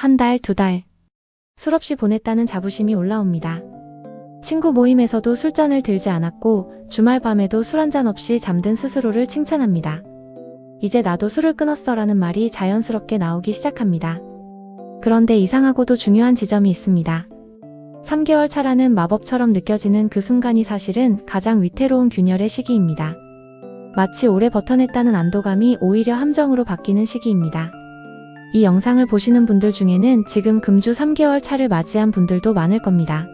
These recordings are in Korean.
한 달, 두 달. 술 없이 보냈다는 자부심이 올라옵니다. 친구 모임에서도 술잔을 들지 않았고 주말 밤에도 술 한잔 없이 잠든 스스로를 칭찬합니다. 이제 나도 술을 끊었어라는 말이 자연스럽게 나오기 시작합니다. 그런데 이상하고도 중요한 지점이 있습니다. 3개월 차라는 마법처럼 느껴지는 그 순간이 사실은 가장 위태로운 균열의 시기입니다. 마치 오래 버텨냈다는 안도감이 오히려 함정으로 바뀌는 시기입니다. 이 영상을 보시는 분들 중에는 지금 금주 3개월 차를 맞이한 분들도 많을 겁니다.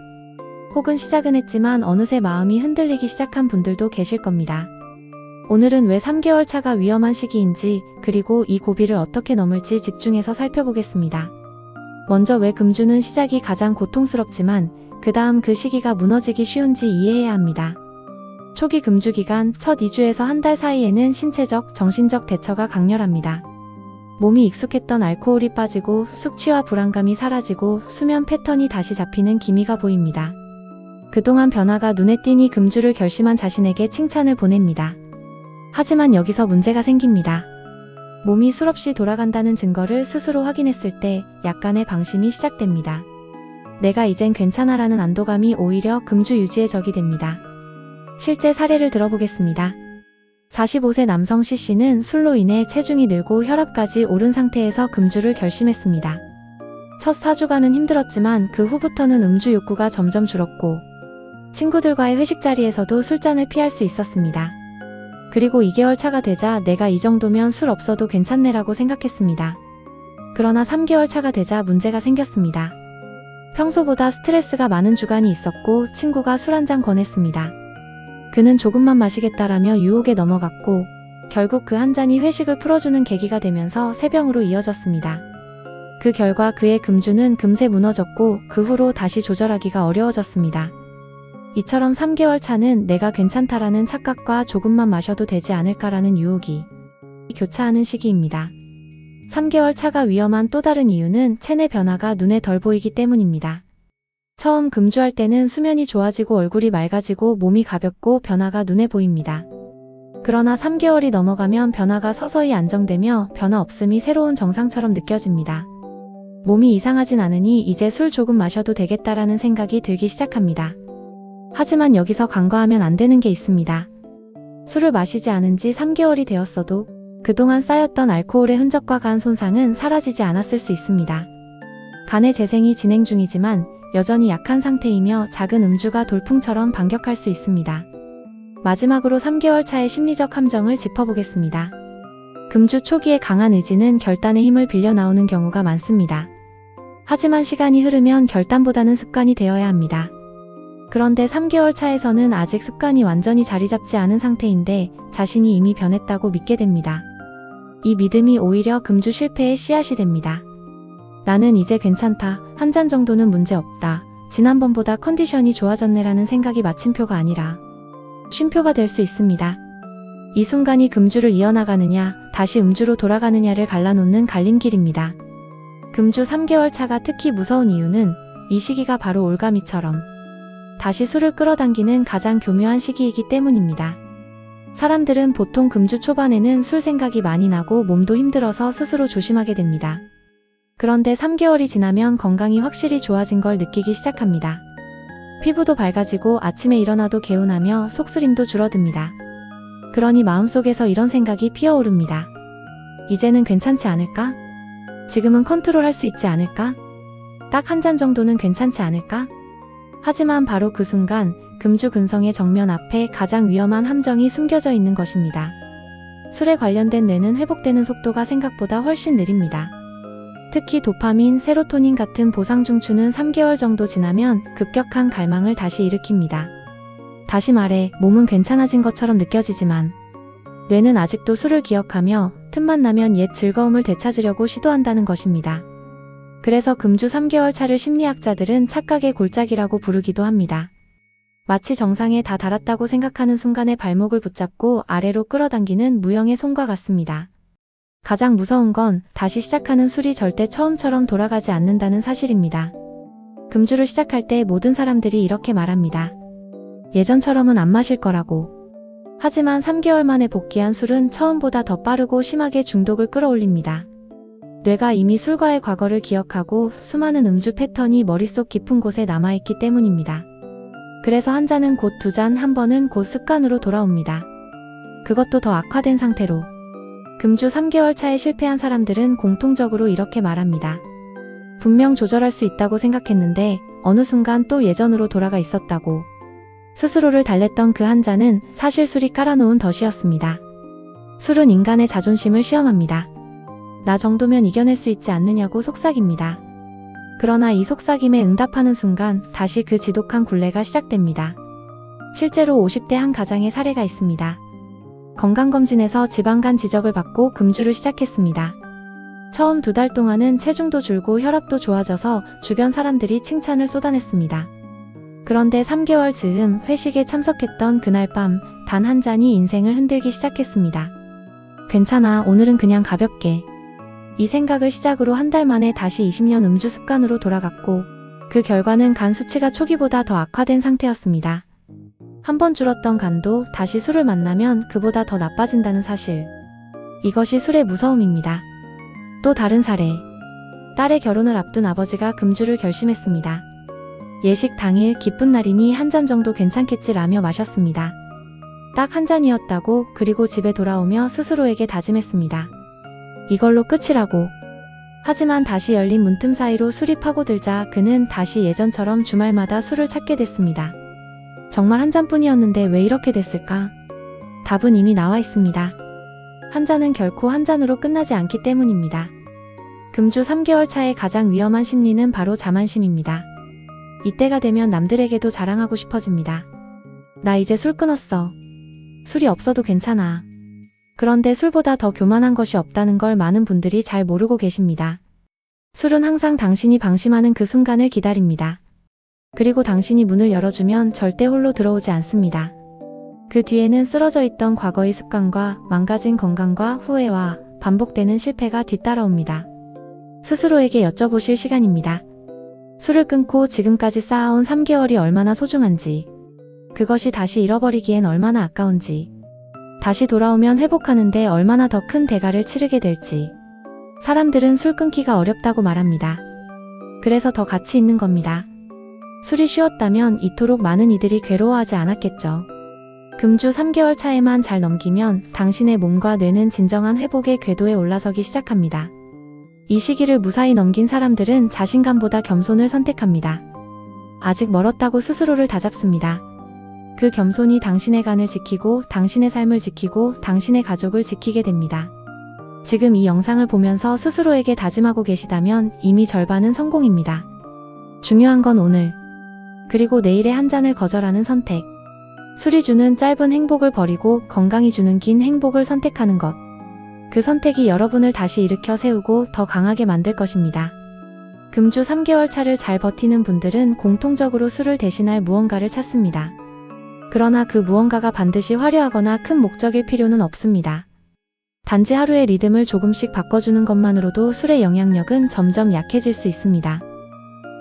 혹은 시작은 했지만 어느새 마음이 흔들리기 시작한 분들도 계실 겁니다. 오늘은 왜 3개월 차가 위험한 시기인지, 그리고 이 고비를 어떻게 넘을지 집중해서 살펴보겠습니다. 먼저 왜 금주는 시작이 가장 고통스럽지만 그 다음 그 시기가 무너지기 쉬운지 이해해야 합니다. 초기 금주 기간 첫 2주에서 한 달 사이에는 신체적, 정신적 대처가 강렬합니다. 몸이 익숙했던 알코올이 빠지고 숙취와 불안감이 사라지고 수면 패턴이 다시 잡히는 기미가 보입니다. 그동안 변화가 눈에 띄니 금주를 결심한 자신에게 칭찬을 보냅니다. 하지만 여기서 문제가 생깁니다. 몸이 술 없이 돌아간다는 증거를 스스로 확인했을 때 약간의 방심이 시작됩니다. 내가 이젠 괜찮아라는 안도감이 오히려 금주 유지의 적이 됩니다. 실제 사례를 들어보겠습니다. 45세 남성 C씨는 술로 인해 체중이 늘고 혈압까지 오른 상태에서 금주를 결심했습니다. 첫 4주간은 힘들었지만 그 후부터는 음주 욕구가 점점 줄었고 친구들과의 회식 자리에서도 술잔을 피할 수 있었습니다. 그리고 2개월 차가 되자 내가 이 정도면 술 없어도 괜찮네라고 생각했습니다. 그러나 3개월 차가 되자 문제가 생겼습니다. 평소보다 스트레스가 많은 주간이 있었고 친구가 술 한 잔 권했습니다. 그는 조금만 마시겠다라며 유혹에 넘어갔고 결국 그 한 잔이 회식을 풀어주는 계기가 되면서 세 병으로 이어졌습니다. 그 결과 그의 금주는 금세 무너졌고 그 후로 다시 조절하기가 어려워졌습니다. 이처럼 3개월 차는 내가 괜찮다라는 착각과 조금만 마셔도 되지 않을까라는 유혹이 교차하는 시기입니다. 3개월 차가 위험한 또 다른 이유는 체내 변화가 눈에 덜 보이기 때문입니다. 처음 금주할 때는 수면이 좋아지고 얼굴이 맑아지고 몸이 가볍고 변화가 눈에 보입니다. 그러나 3개월이 넘어가면 변화가 서서히 안정되며 변화 없음이 새로운 정상처럼 느껴집니다. 몸이 이상하진 않으니 이제 술 조금 마셔도 되겠다라는 생각이 들기 시작합니다. 하지만 여기서 간과하면 안 되는 게 있습니다. 술을 마시지 않은 지 3개월이 되었어도 그동안 쌓였던 알코올의 흔적과 간 손상은 사라지지 않았을 수 있습니다. 간의 재생이 진행 중이지만 여전히 약한 상태이며 작은 음주가 돌풍처럼 반격할 수 있습니다. 마지막으로 3개월 차의 심리적 함정을 짚어보겠습니다. 금주 초기의 강한 의지는 결단의 힘을 빌려 나오는 경우가 많습니다. 하지만 시간이 흐르면 결단보다는 습관이 되어야 합니다. 그런데 3개월 차에서는 아직 습관이 완전히 자리 잡지 않은 상태인데 자신이 이미 변했다고 믿게 됩니다. 이 믿음이 오히려 금주 실패의 씨앗이 됩니다. 나는 이제 괜찮다, 한 잔 정도는 문제 없다, 지난번보다 컨디션이 좋아졌네라는 생각이 마침표가 아니라 쉼표가 될 수 있습니다. 이 순간이 금주를 이어나가느냐, 다시 음주로 돌아가느냐를 갈라놓는 갈림길입니다. 금주 3개월 차가 특히 무서운 이유는 이 시기가 바로 올가미처럼 다시 술을 끌어당기는 가장 교묘한 시기이기 때문입니다. 사람들은 보통 금주 초반에는 술 생각이 많이 나고 몸도 힘들어서 스스로 조심하게 됩니다. 그런데 3개월이 지나면 건강이 확실히 좋아진 걸 느끼기 시작합니다. 피부도 밝아지고 아침에 일어나도 개운하며 속쓰림도 줄어듭니다. 그러니 마음속에서 이런 생각이 피어오릅니다. 이제는 괜찮지 않을까? 지금은 컨트롤할 수 있지 않을까? 딱 한 잔 정도는 괜찮지 않을까? 하지만 바로 그 순간 금주 근성의 정면 앞에 가장 위험한 함정이 숨겨져 있는 것입니다. 술에 관련된 뇌는 회복되는 속도가 생각보다 훨씬 느립니다. 특히 도파민, 세로토닌 같은 보상 중추는 3개월 정도 지나면 급격한 갈망을 다시 일으킵니다. 다시 말해 몸은 괜찮아진 것처럼 느껴지지만 뇌는 아직도 술을 기억하며 틈만 나면 옛 즐거움을 되찾으려고 시도한다는 것입니다. 그래서 금주 3개월 차를 심리학자들은 착각의 골짜기라고 부르기도 합니다. 마치 정상에 다 달았다고 생각하는 순간에 발목을 붙잡고 아래로 끌어당기는 무형의 손과 같습니다. 가장 무서운 건 다시 시작하는 술이 절대 처음처럼 돌아가지 않는다는 사실입니다. 금주를 시작할 때 모든 사람들이 이렇게 말합니다. 예전처럼은 안 마실 거라고. 하지만 3개월 만에 복귀한 술은 처음보다 더 빠르고 심하게 중독을 끌어올립니다. 뇌가 이미 술과의 과거를 기억하고 수많은 음주 패턴이 머릿속 깊은 곳에 남아있기 때문입니다. 그래서 한 잔은 곧 두 잔, 한 번은 곧 습관으로 돌아옵니다. 그것도 더 악화된 상태로. 금주 3개월 차에 실패한 사람들은 공통적으로 이렇게 말합니다. 분명 조절할 수 있다고 생각했는데 어느 순간 또 예전으로 돌아가 있었다고. 스스로를 달랬던 그 한 잔은 사실 술이 깔아놓은 덫이었습니다. 술은 인간의 자존심을 시험합니다. 나 정도면 이겨낼 수 있지 않느냐고 속삭입니다. 그러나 이 속삭임에 응답하는 순간 다시 그 지독한 굴레가 시작됩니다. 실제로 50대 한 가장의 사례가 있습니다. 건강검진에서 지방간 지적을 받고 금주를 시작했습니다. 처음 2달 동안은 체중도 줄고 혈압도 좋아져서 주변 사람들이 칭찬을 쏟아냈습니다. 그런데 3개월 즈음 회식에 참석했던 그날 밤 단 한 잔이 인생을 흔들기 시작했습니다. 괜찮아, 오늘은 그냥 가볍게. 이 생각을 시작으로 한 달 만에 다시 20년 음주 습관으로 돌아갔고 그 결과는 간 수치가 초기보다 더 악화된 상태였습니다. 한 번 줄었던 간도 다시 술을 만나면 그보다 더 나빠진다는 사실. 이것이 술의 무서움입니다. 또 다른 사례. 딸의 결혼을 앞둔 아버지가 금주를 결심했습니다. 예식 당일 기쁜 날이니 한 잔 정도 괜찮겠지라며 마셨습니다. 딱 한 잔이었다고. 그리고 집에 돌아오며 스스로에게 다짐했습니다. 이걸로 끝이라고. 하지만 다시 열린 문틈 사이로 술이 파고들자 그는 다시 예전처럼 주말마다 술을 찾게 됐습니다. 정말 한 잔뿐이었는데 왜 이렇게 됐을까? 답은 이미 나와 있습니다. 한 잔은 결코 한 잔으로 끝나지 않기 때문입니다. 금주 3개월 차의 가장 위험한 심리는 바로 자만심입니다. 이때가 되면 남들에게도 자랑하고 싶어집니다. 나 이제 술 끊었어. 술이 없어도 괜찮아. 그런데 술보다 더 교만한 것이 없다는 걸 많은 분들이 잘 모르고 계십니다. 술은 항상 당신이 방심하는 그 순간을 기다립니다. 그리고 당신이 문을 열어주면 절대 홀로 들어오지 않습니다. 그 뒤에는 쓰러져 있던 과거의 습관과 망가진 건강과 후회와 반복되는 실패가 뒤따라옵니다. 스스로에게 여쭤보실 시간입니다. 술을 끊고 지금까지 쌓아온 3개월이 얼마나 소중한지, 그것이 다시 잃어버리기엔 얼마나 아까운지, 다시 돌아오면 회복하는데 얼마나 더 큰 대가를 치르게 될지. 사람들은 술 끊기가 어렵다고 말합니다. 그래서 더 가치 있는 겁니다. 술이 쉬웠다면 이토록 많은 이들이 괴로워하지 않았겠죠. 금주 3개월 차에만 잘 넘기면 당신의 몸과 뇌는 진정한 회복의 궤도에 올라서기 시작합니다. 이 시기를 무사히 넘긴 사람들은 자신감보다 겸손을 선택합니다. 아직 멀었다고 스스로를 다잡습니다. 그 겸손이 당신의 간을 지키고 당신의 삶을 지키고 당신의 가족을 지키게 됩니다. 지금 이 영상을 보면서 스스로에게 다짐하고 계시다면 이미 절반은 성공입니다. 중요한 건 오늘, 그리고 내일의 한 잔을 거절하는 선택. 술이 주는 짧은 행복을 버리고 건강이 주는 긴 행복을 선택하는 것. 그 선택이 여러분을 다시 일으켜 세우고 더 강하게 만들 것입니다. 금주 3개월 차를 잘 버티는 분들은 공통적으로 술을 대신할 무언가를 찾습니다. 그러나 그 무언가가 반드시 화려하거나 큰 목적일 필요는 없습니다. 단지 하루의 리듬을 조금씩 바꿔주는 것만으로도 술의 영향력은 점점 약해질 수 있습니다.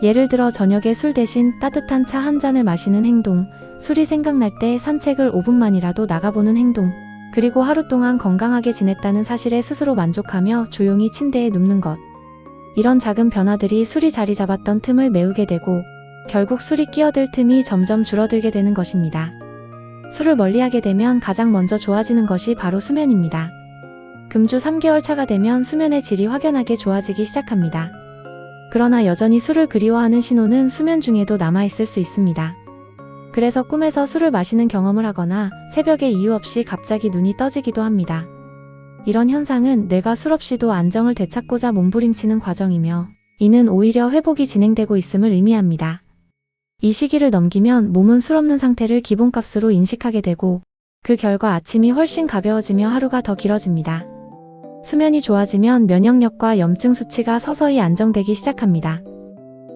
예를 들어 저녁에 술 대신 따뜻한 차 한 잔을 마시는 행동, 술이 생각날 때 산책을 5분만이라도 나가보는 행동, 그리고 하루 동안 건강하게 지냈다는 사실에 스스로 만족하며 조용히 침대에 눕는 것. 이런 작은 변화들이 술이 자리 잡았던 틈을 메우게 되고 결국 술이 끼어들 틈이 점점 줄어들게 되는 것입니다. 술을 멀리하게 되면 가장 먼저 좋아지는 것이 바로 수면입니다. 금주 3개월 차가 되면 수면의 질이 확연하게 좋아지기 시작합니다. 그러나 여전히 술을 그리워하는 신호는 수면 중에도 남아있을 수 있습니다. 그래서 꿈에서 술을 마시는 경험을 하거나 새벽에 이유 없이 갑자기 눈이 떠지기도 합니다. 이런 현상은 뇌가 술 없이도 안정을 되찾고자 몸부림치는 과정이며 이는 오히려 회복이 진행되고 있음을 의미합니다. 이 시기를 넘기면 몸은 술 없는 상태를 기본값으로 인식하게 되고 그 결과 아침이 훨씬 가벼워지며 하루가 더 길어집니다. 수면이 좋아지면 면역력과 염증 수치가 서서히 안정되기 시작합니다.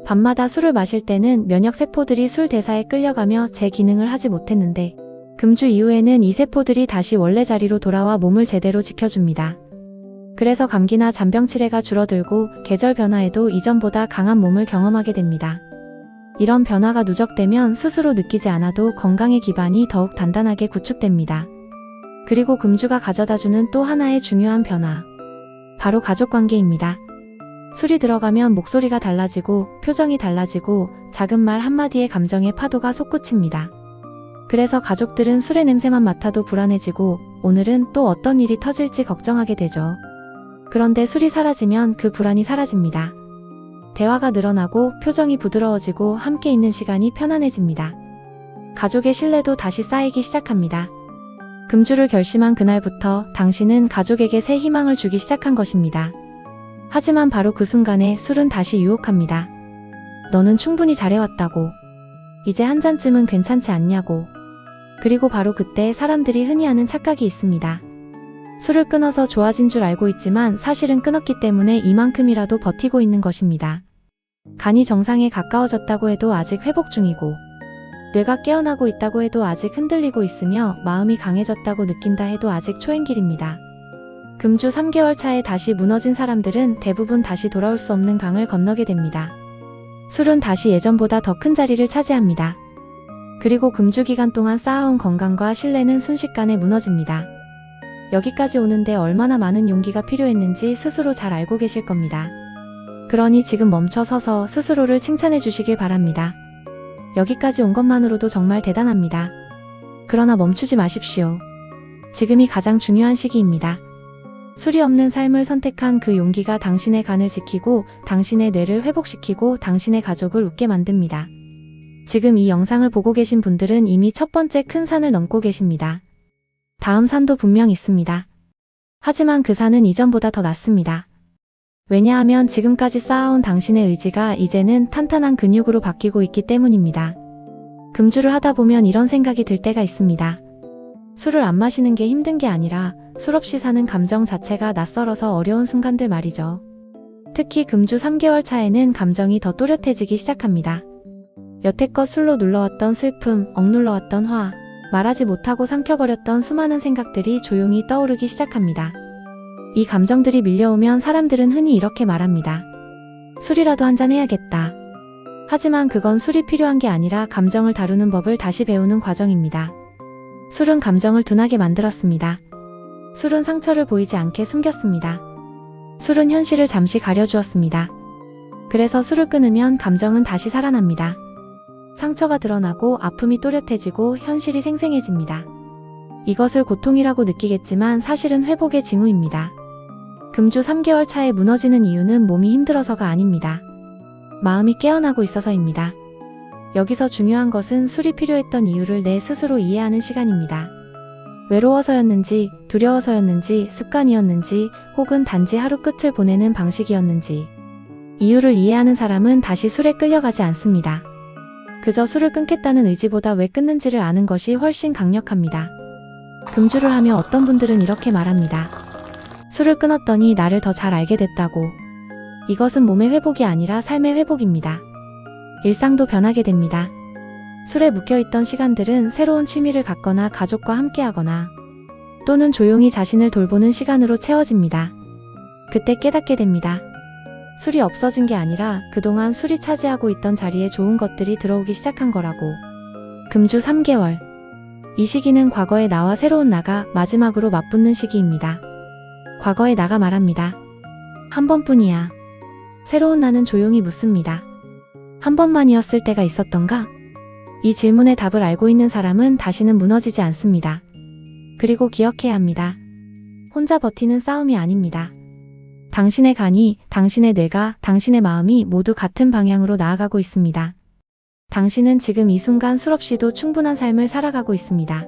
밤마다 술을 마실 때는 면역세포들이 술 대사에 끌려가며 제 기능을 하지 못했는데 금주 이후에는 이 세포들이 다시 원래 자리로 돌아와 몸을 제대로 지켜줍니다. 그래서 감기나 잔병치레가 줄어들고 계절 변화에도 이전보다 강한 몸을 경험하게 됩니다. 이런 변화가 누적되면 스스로 느끼지 않아도 건강의 기반이 더욱 단단하게 구축됩니다. 그리고 금주가 가져다주는 또 하나의 중요한 변화. 바로 가족관계입니다. 술이 들어가면 목소리가 달라지고 표정이 달라지고 작은 말 한마디에 감정의 파도가 솟구칩니다. 그래서 가족들은 술의 냄새만 맡아도 불안해지고 오늘은 또 어떤 일이 터질지 걱정하게 되죠. 그런데 술이 사라지면 그 불안이 사라집니다. 대화가 늘어나고 표정이 부드러워지고 함께 있는 시간이 편안해집니다. 가족의 신뢰도 다시 쌓이기 시작합니다. 금주를 결심한 그날부터 당신은 가족에게 새 희망을 주기 시작한 것입니다. 하지만 바로 그 순간에 술은 다시 유혹합니다. 너는 충분히 잘해왔다고. 이제 한 잔쯤은 괜찮지 않냐고. 그리고 바로 그때 사람들이 흔히 하는 착각이 있습니다. 술을 끊어서 좋아진 줄 알고 있지만 사실은 끊었기 때문에 이만큼이라도 버티고 있는 것입니다. 간이 정상에 가까워졌다고 해도 아직 회복 중이고, 뇌가 깨어나고 있다고 해도 아직 흔들리고 있으며 마음이 강해졌다고 느낀다 해도 아직 초행길입니다. 금주 3개월 차에 다시 무너진 사람들은 대부분 다시 돌아올 수 없는 강을 건너게 됩니다. 술은 다시 예전보다 더 큰 자리를 차지합니다. 그리고 금주 기간 동안 쌓아온 건강과 신뢰는 순식간에 무너집니다. 여기까지 오는데 얼마나 많은 용기가 필요했는지 스스로 잘 알고 계실 겁니다. 그러니 지금 멈춰 서서 스스로를 칭찬해 주시길 바랍니다. 여기까지 온 것만으로도 정말 대단합니다. 그러나 멈추지 마십시오. 지금이 가장 중요한 시기입니다. 술이 없는 삶을 선택한 그 용기가 당신의 간을 지키고 당신의 뇌를 회복시키고 당신의 가족을 웃게 만듭니다. 지금 이 영상을 보고 계신 분들은 이미 첫 번째 큰 산을 넘고 계십니다. 다음 산도 분명 있습니다. 하지만 그 산은 이전보다 더 낮습니다. 왜냐하면 지금까지 쌓아온 당신의 의지가 이제는 탄탄한 근육으로 바뀌고 있기 때문입니다. 금주를 하다 보면 이런 생각이 들 때가 있습니다. 술을 안 마시는 게 힘든 게 아니라 술 없이 사는 감정 자체가 낯설어서 어려운 순간들 말이죠. 특히 금주 3개월 차에는 감정이 더 또렷해지기 시작합니다. 여태껏 술로 눌러왔던 슬픔, 억눌러왔던 화, 말하지 못하고 삼켜버렸던 수많은 생각들이 조용히 떠오르기 시작합니다. 이 감정들이 밀려오면 사람들은 흔히 이렇게 말합니다. 술이라도 한잔 해야겠다. 하지만 그건 술이 필요한 게 아니라 감정을 다루는 법을 다시 배우는 과정입니다. 술은 감정을 둔하게 만들었습니다. 술은 상처를 보이지 않게 숨겼습니다. 술은 현실을 잠시 가려주었습니다. 그래서 술을 끊으면 감정은 다시 살아납니다. 상처가 드러나고 아픔이 또렷해지고 현실이 생생해집니다. 이것을 고통이라고 느끼겠지만 사실은 회복의 징후입니다. 금주 3개월 차에 무너지는 이유는 몸이 힘들어서가 아닙니다. 마음이 깨어나고 있어서입니다. 여기서 중요한 것은 술이 필요했던 이유를 내 스스로 이해하는 시간입니다. 외로워서였는지, 두려워서였는지, 습관이었는지, 혹은 단지 하루 끝을 보내는 방식이었는지. 이유를 이해하는 사람은 다시 술에 끌려가지 않습니다. 그저 술을 끊겠다는 의지보다 왜 끊는지를 아는 것이 훨씬 강력합니다. 금주를 하며 어떤 분들은 이렇게 말합니다. 술을 끊었더니 나를 더 잘 알게 됐다고. 이것은 몸의 회복이 아니라 삶의 회복입니다. 일상도 변하게 됩니다. 술에 묶여있던 시간들은 새로운 취미를 갖거나 가족과 함께하거나 또는 조용히 자신을 돌보는 시간으로 채워집니다. 그때 깨닫게 됩니다. 술이 없어진 게 아니라 그동안 술이 차지하고 있던 자리에 좋은 것들이 들어오기 시작한 거라고. 금주 3개월. 이 시기는 과거의 나와 새로운 나가 마지막으로 맞붙는 시기입니다. 과거의 나가 말합니다. 한 번뿐이야. 새로운 나는 조용히 묻습니다. 한 번만이었을 때가 있었던가? 이 질문의 답을 알고 있는 사람은 다시는 무너지지 않습니다. 그리고 기억해야 합니다. 혼자 버티는 싸움이 아닙니다. 당신의 간이, 당신의 뇌가, 당신의 마음이 모두 같은 방향으로 나아가고 있습니다. 당신은 지금 이 순간 술 없이도 충분한 삶을 살아가고 있습니다.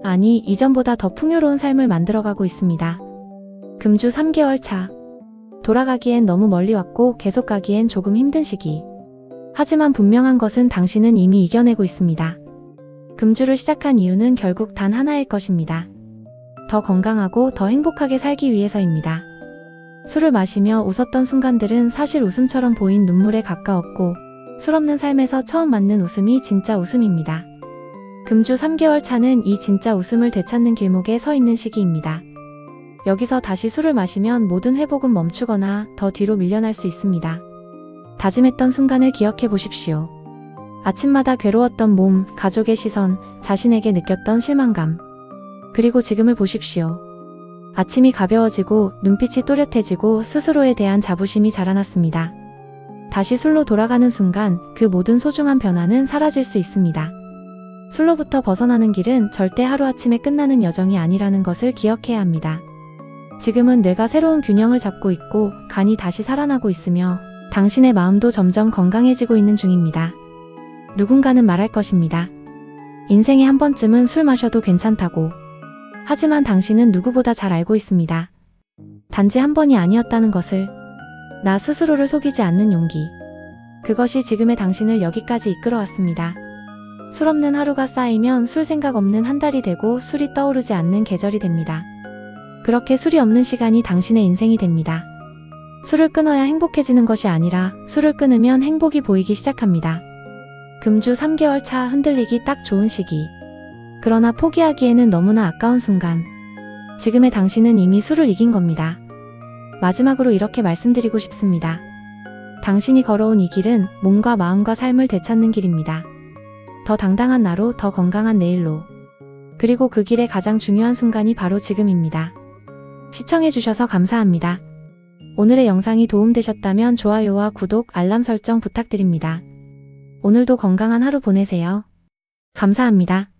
아니, 이전보다 더 풍요로운 삶을 만들어가고 있습니다. 금주 3개월 차. 돌아가기엔 너무 멀리 왔고 계속 가기엔 조금 힘든 시기. 하지만 분명한 것은 당신은 이미 이겨내고 있습니다. 금주를 시작한 이유는 결국 단 하나일 것입니다. 더 건강하고 더 행복하게 살기 위해서입니다. 술을 마시며 웃었던 순간들은 사실 웃음처럼 보인 눈물에 가까웠고 술 없는 삶에서 처음 맞는 웃음이 진짜 웃음입니다. 금주 3개월 차는 이 진짜 웃음을 되찾는 길목에 서 있는 시기입니다. 여기서 다시 술을 마시면 모든 회복은 멈추거나 더 뒤로 밀려날 수 있습니다. 다짐했던 순간을 기억해 보십시오. 아침마다 괴로웠던 몸, 가족의 시선, 자신에게 느꼈던 실망감. 그리고 지금을 보십시오. 아침이 가벼워지고 눈빛이 또렷해지고 스스로에 대한 자부심이 자라났습니다. 다시 술로 돌아가는 순간 그 모든 소중한 변화는 사라질 수 있습니다. 술로부터 벗어나는 길은 절대 하루아침에 끝나는 여정이 아니라는 것을 기억해야 합니다. 지금은 뇌가 새로운 균형을 잡고 있고 간이 다시 살아나고 있으며 당신의 마음도 점점 건강해지고 있는 중입니다. 누군가는 말할 것입니다. 인생에 한 번쯤은 술 마셔도 괜찮다고. 하지만 당신은 누구보다 잘 알고 있습니다. 단지 한 번이 아니었다는 것을. 나 스스로를 속이지 않는 용기. 그것이 지금의 당신을 여기까지 이끌어왔습니다. 술 없는 하루가 쌓이면 술 생각 없는 한 달이 되고 술이 떠오르지 않는 계절이 됩니다. 그렇게 술이 없는 시간이 당신의 인생이 됩니다. 술을 끊어야 행복해지는 것이 아니라 술을 끊으면 행복이 보이기 시작합니다. 금주 3개월 차 흔들리기 딱 좋은 시기. 그러나 포기하기에는 너무나 아까운 순간. 지금의 당신은 이미 술을 이긴 겁니다. 마지막으로 이렇게 말씀드리고 싶습니다. 당신이 걸어온 이 길은 몸과 마음과 삶을 되찾는 길입니다. 더 당당한 나로, 더 건강한 내일로. 그리고 그 길의 가장 중요한 순간이 바로 지금입니다. 시청해주셔서 감사합니다. 오늘의 영상이 도움되셨다면 좋아요와 구독, 알람 설정 부탁드립니다. 오늘도 건강한 하루 보내세요. 감사합니다.